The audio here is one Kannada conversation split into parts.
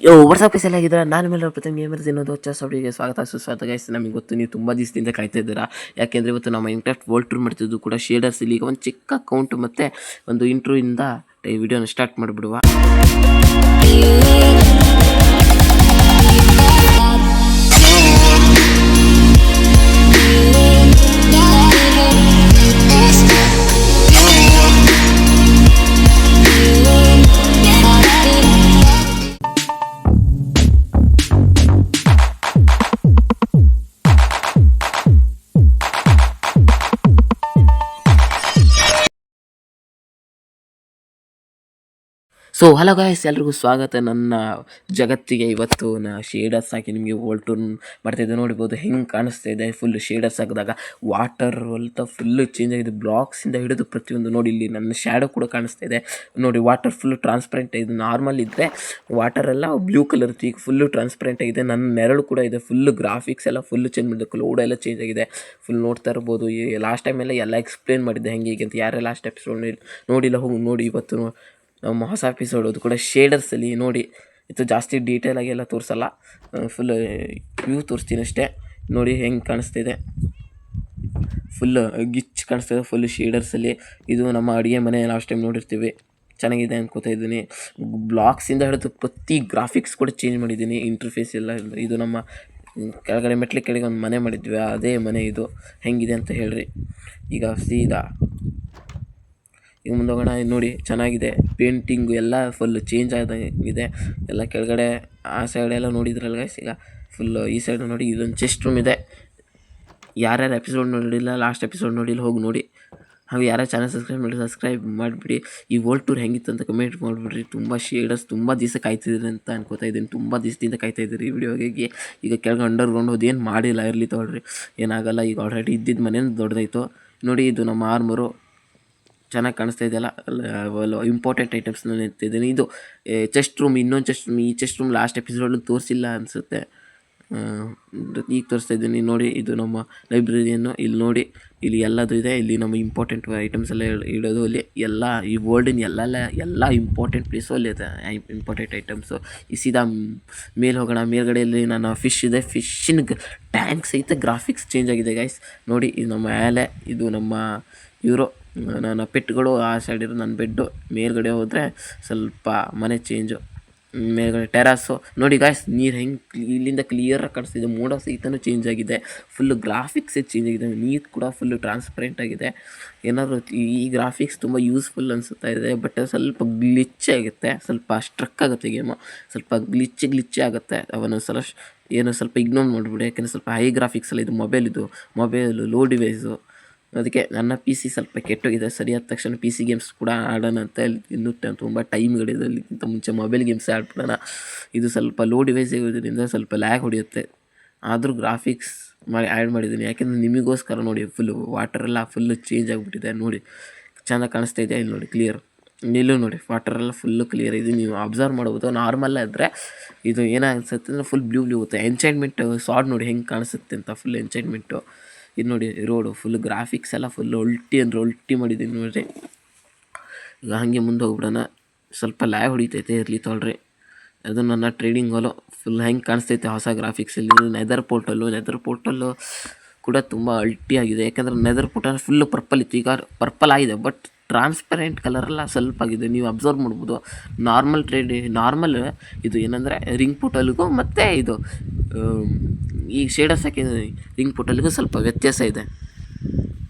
ವಾಟ್ಸಪ್ ಕೇಸಲ್ಲಿ ಆಗಿದ್ರೆ ನಾನು ಮೇಲೆ ಪ್ರತಿ ಗೇಮರ್ಸ್ ಅನ್ನೋದು ಹೊಚ್ಚ ಸ್ವಾಗತ ಸುಸ್ವಾಗತ ಗೈಸ್. ನಮಗೆ ಗೊತ್ತು ನೀವು ತುಂಬ ದಿವಸದಿಂದ ಕಾಯ್ತಾ ಇದ್ದೀರಾ, ಯಾಕೆಂದರೆ ಇವತ್ತು ನಮ್ಮ ಇಂಟ್ರೆಸ್ಟ್ ವರ್ಲ್ಡ್ ಟೂರ್ ಮಾಡ್ತಿದ್ದು ಕೂಡ ಶೇಡರ್ಸ್ ಇಲ್ಲಿ. ಈಗ ಒಂದು ಚಿಕ್ಕ ಅಕೌಂಟ್ ಮತ್ತು ಒಂದು ಇಂಟ್ರೂ ಇಂದ ಈ ವಿಡಿಯೋನ ಸ್ಟಾರ್ಟ್ ಮಾಡಿಬಿಡುವ. ಸೊ ಹಲೋ ಗಾಯ್ಸ್, ಎಲ್ರಿಗೂ ಸ್ವಾಗತ ನನ್ನ ಜಗತ್ತಿಗೆ. ಇವತ್ತು ಶೇಡರ್ಸ್ ಹಾಕಿ ನಿಮಗೆ ವರ್ಲ್ಡ್ ಟೂರ್ ಮಾಡ್ತಾಯಿದ್ದೆ. ನೋಡ್ಬೋದು ಹೆಂಗೆ ಕಾಣಿಸ್ತಾ ಇದೆ. ಫುಲ್ ಶೇಡರ್ಸ್ ಹಾಕಿದಾಗ ವಾಟರ್ ಅಂತ ಫುಲ್ಲು ಚೇಂಜ್ ಆಗಿದೆ. ಬ್ಲಾಕ್ಸಿಂದ ಹಿಡಿದು ಪ್ರತಿಯೊಂದು ನೋಡಿ. ಇಲ್ಲಿ ನನ್ನ ಶ್ಯಾಡೋ ಕೂಡ ಕಾಣಿಸ್ತಾ ಇದೆ ನೋಡಿ. ವಾಟರ್ ಫುಲ್ಲು ಟ್ರಾನ್ಸ್ಪರೆಂಟ್ ಇದೆ. ನಾರ್ಮಲ್ ಇದ್ದರೆ ವಾಟರೆಲ್ಲ ಬ್ಲೂ ಕಲರ್ ಇತ್ತು, ಈಗ ಫುಲ್ಲು ಟ್ರಾನ್ಸ್ಪರೆಂಟ್ ಆಗಿದೆ. ನನ್ನ ನೆರಳು ಕೂಡ ಇದೆ. ಫುಲ್ಲು ಗ್ರಾಫಿಕ್ಸ್ ಎಲ್ಲ ಫುಲ್ಲು ಚೇಂಜ್ ಮಾಡಿದೆ. ಕ್ಲೌಡ್ ಎಲ್ಲ ಚೇಂಜ್ ಆಗಿದೆ. ಫುಲ್ ನೋಡ್ತಾ ಇರ್ಬೋದು. ಈ ಲಾಸ್ಟ್ ಟೈಮೆಲ್ಲ ಎಲ್ಲ ಎಕ್ಸ್ಪ್ಲೇನ್ ಮಾಡಿದ್ದೆ ಹೆಂಗೆ ಹೀಗೆ ಅಂತ. ಯಾರೇ ಲಾಸ್ಟ್ ಎಪಿಸೋಡ್ ನೋಡಿಲ್ಲ ಹೋಗಿ ನೋಡಿ. ಇವತ್ತು ನಮ್ಮ ಹೊಸ ಎಪಿಸೋಡ್ ಅದು ಕೂಡ ಶೇಡರ್ಸಲ್ಲಿ ನೋಡಿ. ಇದು ಜಾಸ್ತಿ ಡೀಟೇಲಾಗಿ ಎಲ್ಲ ತೋರಿಸಲ್ಲ, ಫುಲ್ ವ್ಯೂ ತೋರಿಸ್ತೀನಿ ಅಷ್ಟೇ. ನೋಡಿ ಹೆಂಗೆ ಕಾಣಿಸ್ತಿದೆ. ಫುಲ್ ಗಿಚ್ ಕಾಣಿಸ್ತಿದೆ ಫುಲ್ ಶೇಡರ್ಸಲ್ಲಿ. ಇದು ನಮ್ಮ ಅಡುಗೆ ಮನೆ ಲಾಸ್ಟ್ ಟೈಮ್ ನೋಡಿರ್ತೀವಿ. ಚೆನ್ನಾಗಿದೆ ಅನ್ಕೋತಾ ಇದ್ದೀನಿ. ಬ್ಲಾಕ್ಸಿಂದ ಹಿಡಿದು ಪ್ರತಿ ಗ್ರಾಫಿಕ್ಸ್ ಕೂಡ ಚೇಂಜ್ ಮಾಡಿದ್ದೀನಿ. ಇಂಟರ್ಫೇಸ್ ಎಲ್ಲ ಇದು ನಮ್ಮ ಕೆಳಗಡೆ ಮೆಟ್ಲ ಕೆಳಗೆ ಒಂದು ಮನೆ ಮಾಡಿದ್ವಿ, ಅದೇ ಮನೆ ಇದು. ಹೆಂಗಿದೆ ಅಂತ ಹೇಳ್ರಿ. ಈಗ ಸೀದಾ ಈಗ ಮುಂದೋಗೋಣ. ನೋಡಿ ಚೆನ್ನಾಗಿದೆ. ಪೇಂಟಿಂಗು ಎಲ್ಲ ಫುಲ್ ಚೇಂಜ್ ಆಗಿದೆ ಎಲ್ಲ. ಕೆಳಗಡೆ ಆ ಸೈಡೆಲ್ಲ ನೋಡಿದ್ರಲ್ಲ ಗೈಸ್. ಈಗ ಫುಲ್ಲು ಈ ಸೈಡ್ ನೋಡಿ. ಇದೊಂದು ಚೆಸ್ಟ್ ರೂಮ್ ಇದೆ. ಯಾರ್ಯಾರು ಎಪಿಸೋಡ್ ನೋಡಿಲ್ಲ, ಲಾಸ್ಟ್ ಎಪಿಸೋಡ್ ನೋಡಿಲ್ಲ ಹೋಗಿ ನೋಡಿ. ಹಾಗೂ ಯಾರ್ಯಾರು ಚಾನಲ್ ಸಬ್ಸ್ಕ್ರೈಬ್ ಮಾಡಿಬಿಡಿ. ಈ ವರ್ಲ್ಡ್ ಟೂರ್ ಹೆಂಗಿತ್ತು ಅಂತ ಕಮೆಂಟ್ ಮಾಡಿಬಿಡ್ರಿ. ತುಂಬ ಶೇಡರ್ಸ್ ತುಂಬ ದಿವಸ ಕಾಯ್ತಿದ್ದೀರಿ ಅಂತ ಅನ್ಕೋತಾ ಇದ್ದೀನಿ. ತುಂಬ ದಿವಸದಿಂದ ಕಾಯ್ತಾ ಇದ್ದೀರಿ ಈ ವಿಡಿಯೋಗೆ. ಈಗ ಕೆಳಗೆ ಅಂಡರ್ಗ್ರೌಂಡ್ ಹೋದೇನು ಮಾಡಿಲ್ಲ, ಇರಲಿ ತೊಗೊಳ್ರಿ, ಏನಾಗಲ್ಲ. ಈಗ ಆಲ್ರೆಡಿ ಇದ್ದಿದ್ದು ಮನೇನು ದೊಡ್ಡದಾಯಿತು ನೋಡಿ. ಇದು ನಮ್ಮ ಆರ್ಮರು ಚೆನ್ನಾಗಿ ಕಾಣಿಸ್ತಾ ಇದೆಯಲ್ಲ. ಇಂಪಾರ್ಟೆಂಟ್ ಐಟಮ್ಸ್ನ ಇರ್ತಿದ್ದೀನಿ. ಇದು ಚೆಸ್ಟ್ ರೂಮ್, ಇನ್ನೊಂದು ಚೆಸ್ಟ್ ರೂಮ್. ಈ ಚೆಸ್ಟ್ ರೂಮ್ ಲಾಸ್ಟ್ ಎಪಿಸೋಡಲ್ಲಿ ತೋರಿಸಿಲ್ಲ ಅನಿಸುತ್ತೆ, ಈಗ ತೋರಿಸ್ತಾ ಇದ್ದೀನಿ ನೋಡಿ. ಇದು ನಮ್ಮ ಲೈಬ್ರರಿಯನ್ನು ಇಲ್ಲಿ ನೋಡಿ. ಇಲ್ಲಿ ಎಲ್ಲದು ಇದೆ. ಇಲ್ಲಿ ನಮ್ಮ ಇಂಪಾರ್ಟೆಂಟ್ ಐಟಮ್ಸ್ ಎಲ್ಲ ಇಡೋದು. ಅಲ್ಲಿ ಎಲ್ಲ ಈ ವರ್ಲ್ಡಿನ ಎಲ್ಲ ಇಂಪಾರ್ಟೆಂಟ್ ಪ್ಲೇಸು ಅಲ್ಲಿ ಇದೆ, ಇಂಪಾರ್ಟೆಂಟ್ ಐಟಮ್ಸು. ಈ ಸೀದಾ ಮೇಲೆ ಹೋಗೋಣ. ಮೇಲ್ಗಡೆಯಲ್ಲಿ ನನ್ನ ಫಿಶ್ ಇದೆ. ಫಿಶ್ಶಿನ ಟ್ಯಾಂಕ್ ಸಹಿತ ಗ್ರಾಫಿಕ್ಸ್ ಚೇಂಜ್ ಆಗಿದೆ ಗೈಸ್ ನೋಡಿ. ಇದು ನಮ್ಮ ಆಲೆ, ಇದು ನಮ್ಮ ಇವರು ನನ್ನ ಪೆಟ್ಗಳು. ಆ ಸೈಡ್ ಇರೋ ನನ್ನ ಬೆಡ್ಡು. ಮೇಲ್ಗಡೆ ಹೋದರೆ ಸ್ವಲ್ಪ ಮನೆ ಚೇಂಜು. ಮೇಲ್ಗಡೆ ಟೆರಾಸು ನೋಡಿ ಗಾಯ್ಸ್. ನೀರು ಹೆಂಗೆ ಇಲ್ಲಿಂದ ಕ್ಲಿಯರಾಗಿ ಕಾಣಿಸ್ತಿದೆ. ಮೋಡ ಸಹಿತನೂ ಚೇಂಜ್ ಆಗಿದೆ. ಫುಲ್ಲು ಗ್ರಾಫಿಕ್ಸೇ ಚೇಂಜ್ ಆಗಿದೆ. ನೀರು ಕೂಡ ಫುಲ್ಲು ಟ್ರಾನ್ಸ್ಪರೆಂಟ್ ಆಗಿದೆ. ಏನಾದರೂ ಈ ಗ್ರಾಫಿಕ್ಸ್ ತುಂಬ ಯೂಸ್ಫುಲ್ ಅನಿಸುತ್ತಾ ಇದೆ. ಬಟ್ ಸ್ವಲ್ಪ ಗ್ಲಿಚ್ ಆಗುತ್ತೆ, ಸ್ವಲ್ಪ ಸ್ಟ್ರಕ್ ಆಗುತ್ತೆ ಗೇಮು. ಸ್ವಲ್ಪ ಗ್ಲಿಚ್ಚೇ ಆಗುತ್ತೆ. ಅವನು ಏನೋ ಸ್ವಲ್ಪ ಇಗ್ನೋರ್ ಮಾಡಿಬಿಡಿ, ಯಾಕೆಂದರೆ ಸ್ವಲ್ಪ ಹೈ ಗ್ರಾಫಿಕ್ಸಲ್ಲ. ಇದು ಮೊಬೈಲು ಲೋ ಡಿವೈಸು. ಅದಕ್ಕೆ ನನ್ನ ಪಿ ಸಿ ಸ್ವಲ್ಪ ಕೆಟ್ಟೋಗಿದೆ. ಸರಿಯಾದ ತಕ್ಷಣ ಪಿ ಸಿ ಗೇಮ್ಸ್ ಕೂಡ ಆಡೋಣ ಅಂತ ಇನ್ನೂ ತುಂಬ ಟೈಮ್ಗಳಿದೆ. ಅಲ್ಲಿಗಿಂತ ಮುಂಚೆ ಮೊಬೈಲ್ ಗೇಮ್ಸೇ ಆಡ್ಬಿಡೋಣ. ಇದು ಸ್ವಲ್ಪ ಲೋ ಡಿವೈಸ್ ಇರೋದ್ರಿಂದ ಸ್ವಲ್ಪ ಲ್ಯಾಗ್ ಹೊಡೆಯುತ್ತೆ. ಆದರೂ ಗ್ರಾಫಿಕ್ಸ್ ಆ್ಯಡ್ ಮಾಡಿದ್ದೀನಿ, ಯಾಕೆಂದರೆ ನಿಮಗೋಸ್ಕರ ನೋಡಿ. ಫುಲ್ಲು ವಾಟರೆಲ್ಲ ಫುಲ್ಲು ಚೇಂಜ್ ಆಗಿಬಿಟ್ಟಿದೆ ನೋಡಿ. ಚೆನ್ನಾಗಿ ಕಾಣಿಸ್ತಾ ಇದೆ ಇಲ್ಲಿ ನೋಡಿ, ಕ್ಲಿಯರ್. ನಿಲ್ಲೂ ನೋಡಿ, ವಾಟರೆಲ್ಲ ಫುಲ್ಲು ಕ್ಲಿಯರ್ ಇದೆ. ನೀವು ಅಬ್ಸರ್ವ್ ಮಾಡ್ಬೋದು. ನಾರ್ಮಲ್ ಆದರೆ ಇದು ಏನಾಗಿಸುತ್ತೆ ಅಂದರೆ ಫುಲ್ ಬ್ಲೂ ಹೋಗುತ್ತೆ. ಎಂಚೈನ್ಮೆಂಟ್ ಸಾಡ್ ನೋಡಿ ಹೆಂಗೆ ಕಾಣಿಸುತ್ತೆ ಅಂತ. ಫುಲ್ ಎಂಚೈನ್ಮೆಂಟು ಇದು ನೋಡಿ. ರೋಡು ಫುಲ್ ಗ್ರಾಫಿಕ್ಸ್ ಎಲ್ಲ ಫುಲ್ ಒಲ್ಟಿ ಮಾಡಿದ್ದೀನಿ ನೋಡಿರಿ. ಈಗ ಹಾಗೆ ಮುಂದೆ ಹೋಗ್ಬಿಡೋಣ. ಸ್ವಲ್ಪ ಲ್ಯಾಗ್ ಹೊಡಿತೈತೆ, ಇರಲಿ ತೊಗೊಳ್ರಿ. ಅದು ನನ್ನ ಟ್ರೇಡಿಂಗ್ ಹಾಲು. ಫುಲ್ ಹೆಂಗೆ ಕಾಣಿಸ್ತೈತೆ ಹೊಸ ಗ್ರಾಫಿಕ್ಸಲ್ಲಿ. ನೆದರ್ ಪೋರ್ಟಲ್ಲು ಕೂಡ ತುಂಬ ಆಗಿದೆ. ಯಾಕಂದರೆ ನೆದರ್ ಪೋರ್ಟಲ್ ಫುಲ್ಲು ಪರ್ಪಲ್ ಇತ್ತು, ಈಗ ಪರ್ಪಲ್ ಆಗಿದೆ. ಬಟ್ ಟ್ರಾನ್ಸ್ಪರೆಂಟ್ ಕಲರೆಲ್ಲ ಸ್ವಲ್ಪ ಆಗಿದೆ, ನೀವು ಅಬ್ಸರ್ವ್ ಮಾಡ್ಬೋದು. ನಾರ್ಮಲ್ ಇದು ಏನಂದರೆ ರಿಂಗ್ ಪೋರ್ಟಲ್ಗೂ ಮತ್ತು ಇದು ಈಗ ಶೇಡರ್ಸ್ ಹಾಕಿದ ರಿಂಗ್ ಪೋರ್ಟಲ್ಗೂ ಸ್ವಲ್ಪ ವ್ಯತ್ಯಾಸ ಇದೆ.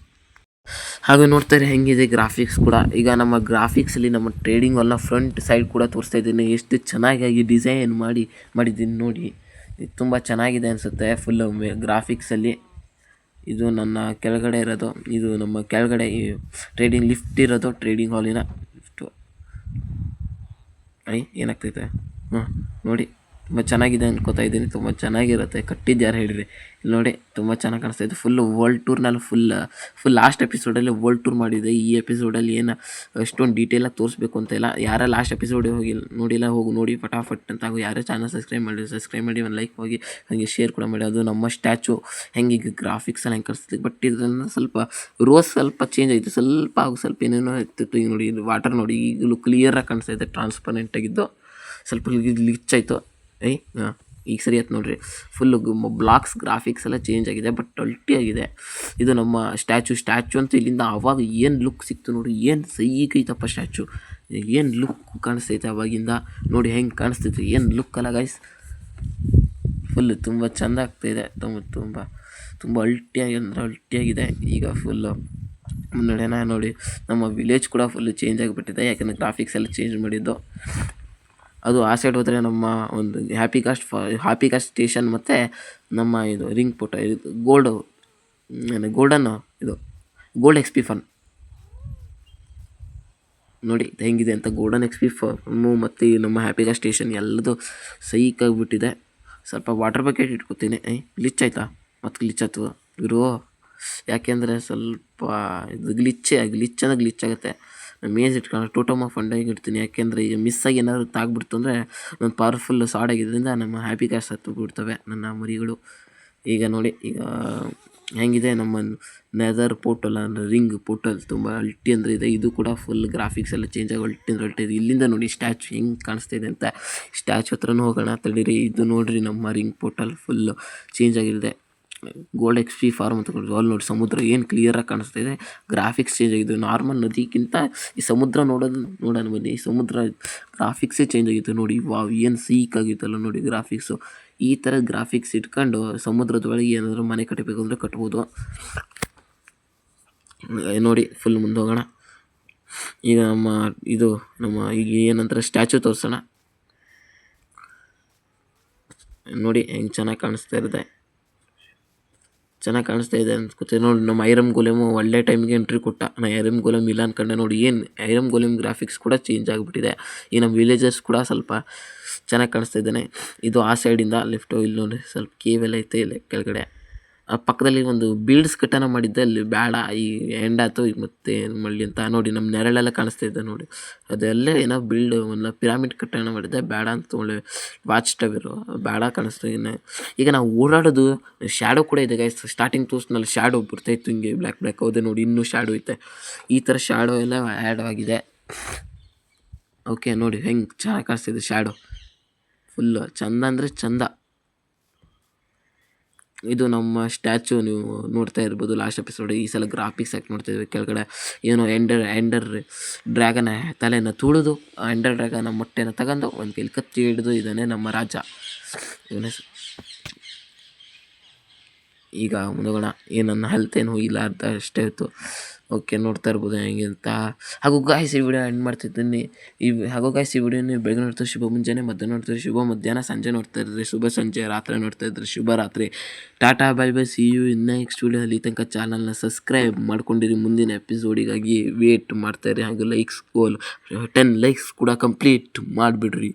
ಹಾಗೆ ನೋಡ್ತಾರೆ ಹೆಂಗಿದೆ ಗ್ರಾಫಿಕ್ಸ್ ಕೂಡ. ಈಗ ನಮ್ಮ ಗ್ರಾಫಿಕ್ಸಲ್ಲಿ ನಮ್ಮ ಟ್ರೇಡಿಂಗ್ ಎಲ್ಲ ಫ್ರಂಟ್ ಸೈಡ್ ಕೂಡ ತೋರಿಸ್ತಾ ಇದ್ದೀನಿ. ಎಷ್ಟು ಚೆನ್ನಾಗಿ ಡಿಸೈನ್ ಮಾಡಿದ್ದೀನಿ ನೋಡಿ. ಇದು ತುಂಬ ಚೆನ್ನಾಗಿದೆ ಅನಿಸುತ್ತೆ ಫುಲ್ ಗ್ರಾಫಿಕ್ಸಲ್ಲಿ. ಇದು ನನ್ನ ಕೆಳಗಡೆ ಇರೋದು. ಇದು ನಮ್ಮ ಕೆಳಗಡೆ ಈ ಟ್ರೇಡಿಂಗ್ ಲಿಫ್ಟ್ ಇರೋದು, ಟ್ರೇಡಿಂಗ್ ಹಾಲಿನ ಲಿಫ್ಟು. ಏನಾಗ್ತೈತೆ ನೋಡಿ. ತುಂಬ ಚೆನ್ನಾಗಿದೆ ಅನ್ಕೋತಾ ಇದ್ದೀನಿ. ತುಂಬ ಚೆನ್ನಾಗಿರುತ್ತೆ. ಕಟ್ಟಿದ್ದು ಯಾರು ಹೇಳಿರಿ. ಇಲ್ಲಿ ನೋಡಿ ತುಂಬ ಚೆನ್ನಾಗಿ ಕಾಣಿಸ್ತಾ ಇದೆ. ಫುಲ್ಲು ವರ್ಲ್ಡ್ ಟೂರ್ನಲ್ಲಿ ಫುಲ್ ಲಾಸ್ಟ್ ಎಪಿಸೋಡಲ್ಲಿ ವರ್ಲ್ಡ್ ಟೂರ್ ಮಾಡಿದೆ. ಈ ಎಪಿಸೋಡಲ್ಲಿ ಏನು ಅಷ್ಟೊಂದು ಡೀಟೇಲಾಗಿ ತೋರಿಸ್ಬೇಕು ಅಂತ ಇಲ್ಲ. ಯಾರ ಲಾಸ್ಟ್ ಎಪಿಸೋಡಿಗೆ ನೋಡಿಲ್ಲ ಹೋಗಿ ನೋಡಿ ಫಟಾಫಟ್ ಅಂತ. ಹಾಗೂ ಯಾರೇ ಚಾನಲ್ ಸಬ್ಸ್ಕ್ರೈಬ್ ಮಾಡಿ ಒಂದು ಲೈಕ್ ಹೋಗಿ ಹಾಗೆ ಶೇರ್ ಕೂಡ ಮಾಡಿ. ಅದು ನಮ್ಮ ಸ್ಟ್ಯಾಚು ಹೆಂಗೆ ಗ್ರಾಫಿಕ್ಸ್ ಎಲ್ಲ ಹೆಂಗೆ ಕಾಣಿಸ್ತಿದೆ. ಬಟ್ ಇದನ್ನು ಸ್ವಲ್ಪ ರೋಸ್ ಸ್ವಲ್ಪ ಚೇಂಜ್ ಆಯಿತು, ಸ್ವಲ್ಪ ಏನೇನೋ ಇರ್ತಿತ್ತು. ಈಗ ನೋಡಿ ಇದು ವಾಟರ್ ನೋಡಿ ಈಗಲೂ ಕ್ಲಿಯರಾಗಿ ಕಾಣಿಸ್ತಾ ಇದೆ, ಟ್ರಾನ್ಸ್ಪರೆಂಟ್ ಆಗಿದ್ದು. ಸ್ವಲ್ಪ ಗ್ಲಿಚ್ ಆಯಿತು. ಹಾಂ ಈಗ ಸರಿ ಆಯ್ತು ನೋಡಿರಿ. ಫುಲ್ಲು ಬ್ಲಾಕ್ಸ್ ಗ್ರಾಫಿಕ್ಸ್ ಎಲ್ಲ ಚೇಂಜ್ ಆಗಿದೆ, ಬಟ್ ಅಲ್ಟಿಯಾಗಿದೆ. ಇದು ನಮ್ಮ ಸ್ಟ್ಯಾಚು ಅಂತೂ ಇಲ್ಲಿಂದ ಆವಾಗ ಏನು ಲುಕ್ ಸಿಕ್ತು ನೋಡಿ, ಏನು ಸೈಕೈತಪ್ಪ ಸ್ಟ್ಯಾಚು, ಏನು ಲುಕ್ ಕಾಣಿಸ್ತೈತೆ ಅವಾಗಿಂದ ನೋಡಿ, ಹೆಂಗೆ ಕಾಣಿಸ್ತೈತೆ, ಏನು ಲುಕ್ ಅಲ್ಲ ಗೈಸ್. ಫುಲ್ಲು ತುಂಬ ಚೆಂದ ಆಗ್ತಾಯಿದೆ, ತುಂಬ ತುಂಬ ಅಲ್ಟಿಯಾಗಿ ಅಂದರೆ ಅಲ್ಟಿಯಾಗಿದೆ. ಈಗ ಫುಲ್ಲು ಮುನ್ನಡೆನ ನೋಡಿ, ನಮ್ಮ ವಿಲೇಜ್ ಕೂಡ ಫುಲ್ಲು ಚೇಂಜ್ ಆಗಿಬಿಟ್ಟಿದೆ, ಯಾಕಂದರೆ ಗ್ರಾಫಿಕ್ಸ್ ಎಲ್ಲ ಚೇಂಜ್ ಮಾಡಿದ್ದು. ಅದು ಆ ಸೈಡ್ ಹೋದರೆ ನಮ್ಮ ಒಂದು ಹ್ಯಾಪಿ ಕಾಸ್ಟ್ ಸ್ಟೇಷನ್ ಮತ್ತು ನಮ್ಮ ಇದು ರಿಂಗ್ ಪೋಟ ಇದು ಗೋಲ್ಡನ್ನು ಇದು ಗೋಲ್ಡ್ ಎಕ್ಸ್ ಪಿ ಫನ್ ನೋಡಿ ಹೆಂಗಿದೆ ಅಂತ. ಗೋಲ್ಡನ್ ಎಕ್ಸ್ ಪಿ ಫನ್ನು ಮತ್ತು ನಮ್ಮ ಹ್ಯಾಪಿ ಕಾಸ್ಟ್ ಸ್ಟೇಷನ್ ಎಲ್ಲದು ಸೈಕಾಗಿಬಿಟ್ಟಿದೆ. ಸ್ವಲ್ಪ ವಾಟರ್ ಬಕೆಟ್ ಇಟ್ಕೊತೀನಿ. ಗ್ಲಿಚ್ ಆಯ್ತಾ, ಮತ್ತು ಗ್ಲಿಚ್ ಆಯ್ತು ಇರೋ, ಯಾಕೆಂದರೆ ಸ್ವಲ್ಪ ಇದು ಗ್ಲಿಚ್ ಅಂದರೆ ಗ್ಲಿಚ್ ಆಗುತ್ತೆ. ಮೇಜ್ ಇಟ್ಕೊಂಡು ಟೋಟಮ್ ಆಫ್ ಫಂಡಾಗಿ ಇಡ್ತೀನಿ, ಯಾಕೆಂದರೆ ಈಗ ಮಿಸ್ಸಾಗಿ ಏನಾದರೂ ತಾಗ್ಬಿಡ್ತು ಅಂದರೆ ಒಂದು ಪವರ್ಫುಲ್ ಸಾಡ್ ಆಗಿದ್ದರಿಂದ ನಮ್ಮ ಹ್ಯಾಪಿ ಕ್ಯಾಶ್ ಹತ್ತು ಬಿಡ್ತವೆ ನನ್ನ ಮರಿಗಳು. ಈಗ ನೋಡಿ, ಈಗ ಹೆಂಗಿದೆ ನಮ್ಮ ನೆದರ್ ಪೋರ್ಟಲ್ ಅಂದರೆ ರಿಂಗ್ ಪೋರ್ಟಲ್, ತುಂಬ ಅಲ್ಟಿ ಅಂದರೆ ಇದೆ. ಇದು ಕೂಡ ಫುಲ್ ಗ್ರಾಫಿಕ್ಸ್ ಎಲ್ಲ ಚೇಂಜ್ ಆಗಿ ಅಲ್ಟಿ ಅಂದರೆ ಅಲ್ಟಿ ಇದೆ. ಇಲ್ಲಿಂದ ನೋಡಿ ಸ್ಟ್ಯಾಚು ಹೆಂಗೆ ಕಾಣಿಸ್ತಾಯಿದೆ ಅಂತ. ಸ್ಟ್ಯಾಚು ಹತ್ರನೂ ಹೋಗೋಣ ತಡೀರಿ. ಇದು ನೋಡಿರಿ ನಮ್ಮ ರಿಂಗ್ ಪೋರ್ಟಲ್ ಫುಲ್ಲು ಚೇಂಜ್ ಆಗಿರುತ್ತೆ. ಗೋಲ್ಡ್ ಎಕ್ಸ್ ಪಿ ಫಾರ್ಮ್ ಅಂತ ಅಲ್ಲಿ ನೋಡಿ ಸಮುದ್ರ ಏನು ಕ್ಲಿಯರಾಗಿ ಕಾಣಿಸ್ತಾ ಇದೆ. ಗ್ರಾಫಿಕ್ಸ್ ಚೇಂಜ್ ಆಗಿದ್ದು, ನಾರ್ಮಲ್ ನದಿಗಿಂತ ಈ ಸಮುದ್ರ ನೋಡೋಣ ಬನ್ನಿ. ಈ ಸಮುದ್ರ ಗ್ರಾಫಿಕ್ಸೇ ಚೇಂಜ್ ಆಗಿತ್ತು ನೋಡಿ. ವಾವ್, ಏನು ಸೀಕಾಗಿತ್ತಲ್ಲ ನೋಡಿ ಗ್ರಾಫಿಕ್ಸು. ಈ ಥರ ಗ್ರಾಫಿಕ್ಸ್ ಇಟ್ಕೊಂಡು ಸಮುದ್ರದ ಒಳಗೆ ಏನಾದರೂ ಮನೆ ಕಟ್ಟಬೇಕು ಅಂದರೆ ಕಟ್ಬೋದು ನೋಡಿ. ಫುಲ್ ಮುಂದೆ ಹೋಗೋಣ. ಈಗ ನಮ್ಮ ಈಗ ಏನಂತಾರೆ ಸ್ಟ್ಯಾಚು ತೋರಿಸೋಣ ನೋಡಿ, ಹೆಂಗೆ ಚೆನ್ನಾಗಿ ಕಾಣಿಸ್ತಾ ಇದೆ ಅನ್ಸ್ಕೊತೀನಿ ನೋಡಿ. ನಮ್ಮ ಐರಮ್ ಗೋಲೆಮು ಒಳ್ಳೆ ಟೈಮಿಗೆ ಎಂಟ್ರಿ ಕೊಟ್ಟ. ನಾನು ಐರಮ್ ಗೋಲೆಮ್ ಇಲ್ಲ ಅನ್ಕೊಂಡೆ ನೋಡಿ, ಏನು ಐರಮ್ ಗೋಲೆಮ್ ಗ್ರಾಫಿಕ್ಸ್ ಕೂಡ ಚೇಂಜ್ ಆಗಿಬಿಟ್ಟಿದೆ. ಈ ನಮ್ಮ ವಿಲೇಜರ್ಸ್ ಕೂಡ ಸ್ವಲ್ಪ ಚೆನ್ನಾಗಿ ಕಾಣಿಸ್ತಾ ಇದ್ದಾನೆ. ಇದು ಆ ಸೈಡಿಂದ ಲೆಫ್ಟು. ಇಲ್ಲಿ ನೋಡಿ ಸ್ವಲ್ಪ ಕೇವೆಲ್ಲ ಐತೆ ಇಲ್ಲಿ ಕೆಳಗಡೆ. ಆ ಪಕ್ಕದಲ್ಲಿ ಒಂದು ಬೀಲ್ಡ್ಸ್ ಕಟ್ಟನ ಮಾಡಿದ್ದೆ, ಅಲ್ಲಿ ಬೇಡ ಈ ಎಂಡಾಯ್ತು ಈಗ ಮತ್ತೆ ಮಳ್ಳಿ ಅಂತ ನೋಡಿ. ನಮ್ಮ ನೆರಳೆಲ್ಲ ಕಾಣಿಸ್ತಾ ಇದೆ ನೋಡಿ, ಅದೆಲ್ಲೇ ಏನೋ ಒಂದು ಪಿರಾಮಿಡ್ ಕಟ್ಟಣ ಮಾಡಿದ್ದೆ, ಬೇಡ ಅಂತ ಒಳ್ಳೆ ವಾಚ್ ಟವರು ಬೇಡ ಕಾಣಿಸ್ತಾ. ಈಗ ನಾವು ಓಡಾಡೋದು ಶ್ಯಾಡೋ ಕೂಡ ಇದೆ ಗೈಸ್. ಸ್ಟಾರ್ಟಿಂಗ್ ತೋರಿಸ್ನಲ್ಲಿ ಶ್ಯಾಡೋ ಬರ್ತಾಯಿತ್ತು ಹಿಂಗೆ ಬ್ಲ್ಯಾಕ್ ಹೌದೇ ನೋಡಿ, ಇನ್ನೂ ಶ್ಯಾಡೋ ಐತೆ. ಈ ಥರ ಶ್ಯಾಡೋ ಎಲ್ಲ ಆ್ಯಡ್ ಆಗಿದೆ. ಓಕೆ ನೋಡಿ ಹೆಂಗೆ ಚೆನ್ನಾಗಿ ಕಾಣಿಸ್ತಿದೆ ಶ್ಯಾಡೋ, ಫುಲ್ಲು ಚೆಂದ ಅಂದರೆ ಚೆಂದ. ಇದು ನಮ್ಮ ಸ್ಟ್ಯಾಚು ನೀವು ನೋಡ್ತಾ ಇರ್ಬೋದು ಲಾಸ್ಟ್ ಎಪಿಸೋಡ್. ಈ ಸಲ ಗ್ರಾಫಿಕ್ಸ್ ಹಾಕಿ ನೋಡ್ತಾ ಇದ್ವಿ. ಕೆಳಗಡೆ ಏನೋ ಎಂಡರ್ ಡ್ರ್ಯಾಗನ್ ತಲೆಯನ್ನು ತುಳಿದು ಎಂಡರ್ ಡ್ರ್ಯಾಗನ್ ಮೊಟ್ಟೆನ ತಗೊಂಡು ಒಂದು ಕೈಲಿ ಕತ್ತಿ ಹಿಡಿದು ಇದ್ದಾನೆ ನಮ್ಮ ರಾಜ. ಇವನೇ ಈಗ ಮುಂದೋಗೋಣ. ನನ್ನ ಹೆಲ್ತ್ ಏನು ಹೋಗಿಲ್ಲ ಅಂತ ಅಷ್ಟೇ ಇತ್ತು. ಓಕೆ ನೋಡ್ತಾ ಇರ್ಬೋದು ಹೆಂಗೆ ಅಂತ. ಹಾಗೂ ಗಾಯ್ಸ್ ಈ ವಿಡಿಯೋ ಎಂಡ್ ಮಾಡ್ತಿದ್ದೀನಿ. ಹಾಗೂ ಗಾಯ್ಸ್ ಈ ವಿಡಿಯೋ ನೀವು ಬೆಳಗ್ಗೆ ನೋಡ್ತಾರೆ ಶುಭ ಮುಂಜಾನೆ, ಮಧ್ಯಾಹ್ನ ನೋಡ್ತಾರೆ ಶುಭ ಮಧ್ಯಾಹ್ನ, ಸಂಜೆ ನೋಡ್ತಾ ಇದ್ರಿ ಶುಭ ಸಂಜೆ, ರಾತ್ರಿ ನೋಡ್ತಾ ಇದ್ರಿ ಶುಭ ರಾತ್ರಿ. Tata bye bye, see you in next video. ಅಲ್ಲಿ ತನಕ ಚಾನಲ್ನ ಸಬ್ಸ್ಕ್ರೈಬ್ ಮಾಡ್ಕೊಂಡಿರಿ. ಮುಂದಿನ ಎಪಿಸೋಡಿಗಾಗಿ ವೇಟ್ ಮಾಡ್ತಾಯಿರಿ. ಹಾಗೂ ಲೈಕ್ಸ್ 10 ಲೈಕ್ಸ್ ಕೂಡ ಕಂಪ್ಲೀಟ್ ಮಾಡಿಬಿಡ್ರಿ.